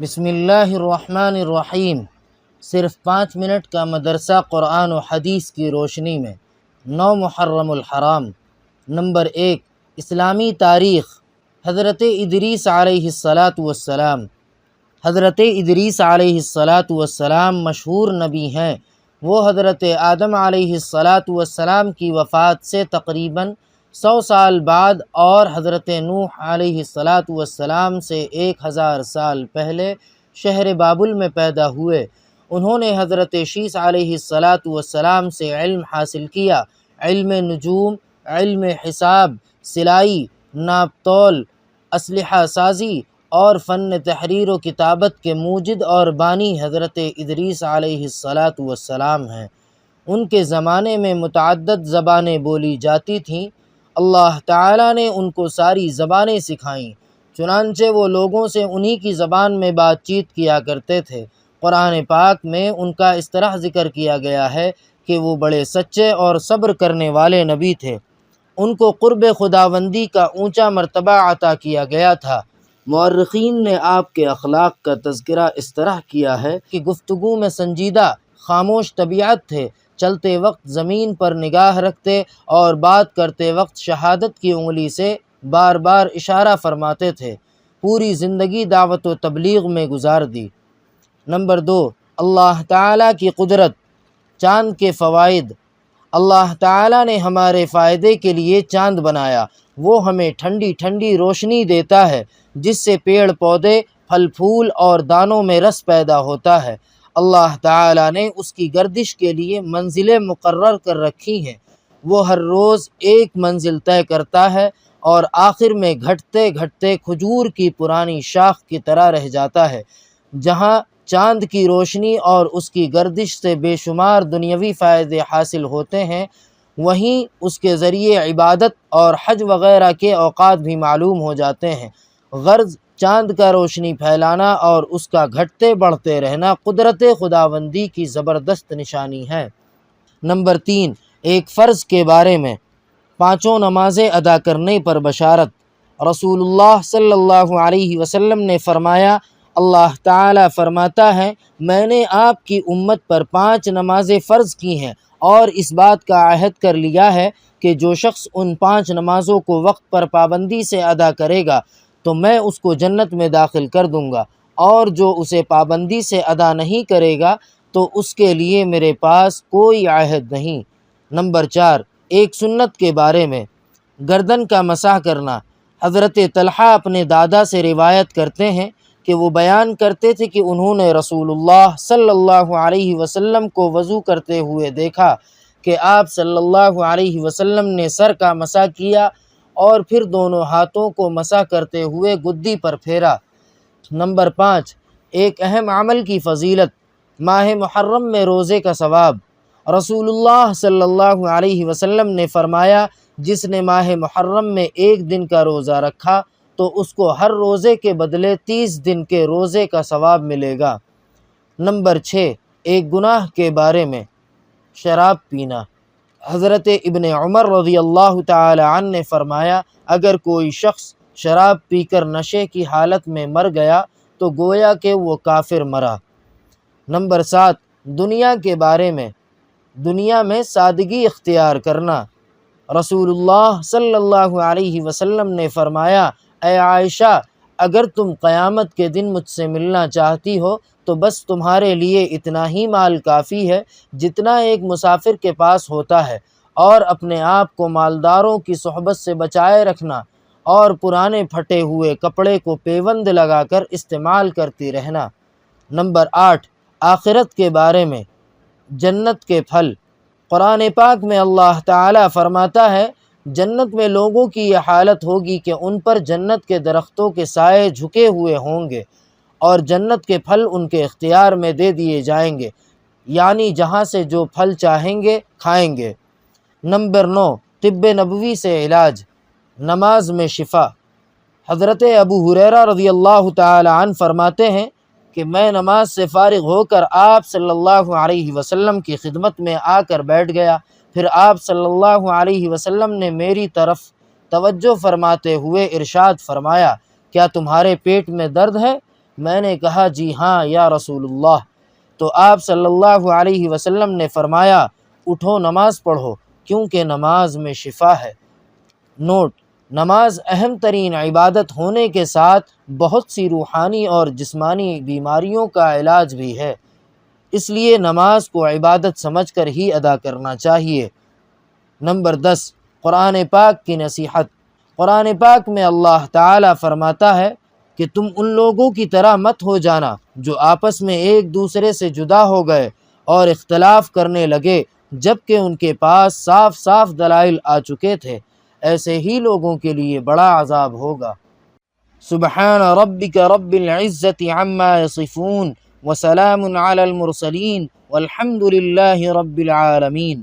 بسم اللہ الرحمن الرحیم۔ صرف 5 منٹ کا مدرسہ قرآن و حدیث کی روشنی میں 9 محرم الحرام۔ نمبر 1، اسلامی تاریخ۔ حضرت ادریس علیہ السلام حضرت ادریس علیہ السلام مشہور نبی ہیں۔ وہ حضرت آدم علیہ السلام کی وفات سے تقریباً 100 سال بعد اور حضرت نوح علیہ السلام سے 1000 سال پہلے شہر بابل میں پیدا ہوئے۔ انہوں نے حضرت شیس علیہ السلام سے علم حاصل کیا، علم نجوم، علم حساب، سلائی، ناپ تول، اسلحہ سازی اور فن تحریر و کتابت کے موجد اور بانی حضرت ادریس علیہ السلام ہیں۔ ان کے زمانے میں متعدد زبانیں بولی جاتی تھیں۔ اللہ تعالیٰ نے ان کو ساری زبانیں سکھائیں، چنانچہ وہ لوگوں سے انہی کی زبان میں بات چیت کیا کرتے تھے۔ قرآن پاک میں ان کا اس طرح ذکر کیا گیا ہے کہ وہ بڑے سچے اور صبر کرنے والے نبی تھے۔ ان کو قرب خداوندی کا اونچا مرتبہ عطا کیا گیا تھا۔ مورخین نے آپ کے اخلاق کا تذکرہ اس طرح کیا ہے کہ گفتگو میں سنجیدہ، خاموش طبیعت تھے، چلتے وقت زمین پر نگاہ رکھتے اور بات کرتے وقت شہادت کی انگلی سے بار بار اشارہ فرماتے تھے۔ پوری زندگی دعوت و تبلیغ میں گزار دی۔ نمبر 2، اللہ تعالیٰ کی قدرت، چاند کے فوائد۔ اللہ تعالیٰ نے ہمارے فائدے کے لیے چاند بنایا۔ وہ ہمیں ٹھنڈی ٹھنڈی روشنی دیتا ہے، جس سے پیڑ پودے، پھل پھول اور دانوں میں رس پیدا ہوتا ہے۔ اللہ تعالیٰ نے اس کی گردش کے لیے منزلیں مقرر کر رکھی ہیں۔ وہ ہر روز ایک منزل طے کرتا ہے اور آخر میں گھٹتے گھٹتے کھجور کی پرانی شاخ کی طرح رہ جاتا ہے۔ جہاں چاند کی روشنی اور اس کی گردش سے بے شمار دنیاوی فائدے حاصل ہوتے ہیں، وہیں اس کے ذریعے عبادت اور حج وغیرہ کے اوقات بھی معلوم ہو جاتے ہیں۔ غرض چاند کا روشنی پھیلانا اور اس کا گھٹتے بڑھتے رہنا قدرت خداوندی کی زبردست نشانی ہے۔ نمبر 3، ایک فرض کے بارے میں۔ 5 نمازیں ادا کرنے پر بشارت۔ رسول اللہ صلی اللہ علیہ وسلم نے فرمایا، اللہ تعالیٰ فرماتا ہے، میں نے آپ کی امت پر 5 نمازیں فرض کی ہیں اور اس بات کا عہد کر لیا ہے کہ جو شخص ان 5 نمازوں کو وقت پر پابندی سے ادا کرے گا تو میں اس کو جنت میں داخل کر دوں گا، اور جو اسے پابندی سے ادا نہیں کرے گا تو اس کے لیے میرے پاس کوئی عہد نہیں۔ نمبر 4، ایک سنت کے بارے میں۔ گردن کا مسح کرنا۔ حضرت طلحہ اپنے دادا سے روایت کرتے ہیں کہ وہ بیان کرتے تھے کہ انہوں نے رسول اللہ صلی اللہ علیہ وسلم کو وضو کرتے ہوئے دیکھا کہ آپ صلی اللہ علیہ وسلم نے سر کا مسح کیا اور پھر دونوں ہاتھوں کو مسح کرتے ہوئے گدی پر پھیرا۔ نمبر 5، ایک اہم عمل کی فضیلت۔ ماہ محرم میں روزے کا ثواب۔ رسول اللہ صلی اللہ علیہ وسلم نے فرمایا، جس نے ماہ محرم میں 1 دن کا روزہ رکھا تو اس کو ہر روزے کے بدلے 30 دن کے روزے کا ثواب ملے گا۔ نمبر 6، ایک گناہ کے بارے میں۔ شراب پینا۔ حضرت ابن عمر رضی اللہ تعالی عنہ نے فرمایا، اگر کوئی شخص شراب پی کر نشے کی حالت میں مر گیا تو گویا کہ وہ کافر مرا۔ نمبر 7، دنیا کے بارے میں۔ دنیا میں سادگی اختیار کرنا۔ رسول اللہ صلی اللہ علیہ وسلم نے فرمایا، اے عائشہ، اگر تم قیامت کے دن مجھ سے ملنا چاہتی ہو تو بس تمہارے لیے اتنا ہی مال کافی ہے جتنا ایک مسافر کے پاس ہوتا ہے، اور اپنے آپ کو مالداروں کی صحبت سے بچائے رکھنا اور پرانے پھٹے ہوئے کپڑے کو پیوند لگا کر استعمال کرتی رہنا۔ نمبر 8، آخرت کے بارے میں۔ جنت کے پھل۔ قرآن پاک میں اللہ تعالیٰ فرماتا ہے، جنت میں لوگوں کی یہ حالت ہوگی کہ ان پر جنت کے درختوں کے سائے جھکے ہوئے ہوں گے اور جنت کے پھل ان کے اختیار میں دے دیے جائیں گے، یعنی جہاں سے جو پھل چاہیں گے کھائیں گے۔ نمبر 9، طب نبوی سے علاج۔ نماز میں شفا۔ حضرت ابو ہریرہ رضی اللہ تعالی عنہ فرماتے ہیں کہ میں نماز سے فارغ ہو کر آپ صلی اللہ علیہ وسلم کی خدمت میں آ کر بیٹھ گیا، پھر آپ صلی اللہ علیہ وسلم نے میری طرف توجہ فرماتے ہوئے ارشاد فرمایا، کیا تمہارے پیٹ میں درد ہے؟ میں نے کہا جی ہاں یا رسول اللہ۔ تو آپ صلی اللہ علیہ وسلم نے فرمایا اٹھو نماز پڑھو کیونکہ نماز میں شفا ہے۔ نوٹ: نماز اہم ترین عبادت ہونے کے ساتھ بہت سی روحانی اور جسمانی بیماریوں کا علاج بھی ہے، اس لیے نماز کو عبادت سمجھ کر ہی ادا کرنا چاہیے۔ نمبر 10، قرآن پاک کی نصیحت۔ قرآن پاک میں اللہ تعالیٰ فرماتا ہے کہ تم ان لوگوں کی طرح مت ہو جانا جو آپس میں ایک دوسرے سے جدا ہو گئے اور اختلاف کرنے لگے جبکہ ان کے پاس صاف صاف دلائل آ چکے تھے، ایسے ہی لوگوں کے لیے بڑا عذاب ہوگا۔ سبحان ربک رب العزت عما یصفون وسلام علی المرسلین والحمد للہ رب العالمین۔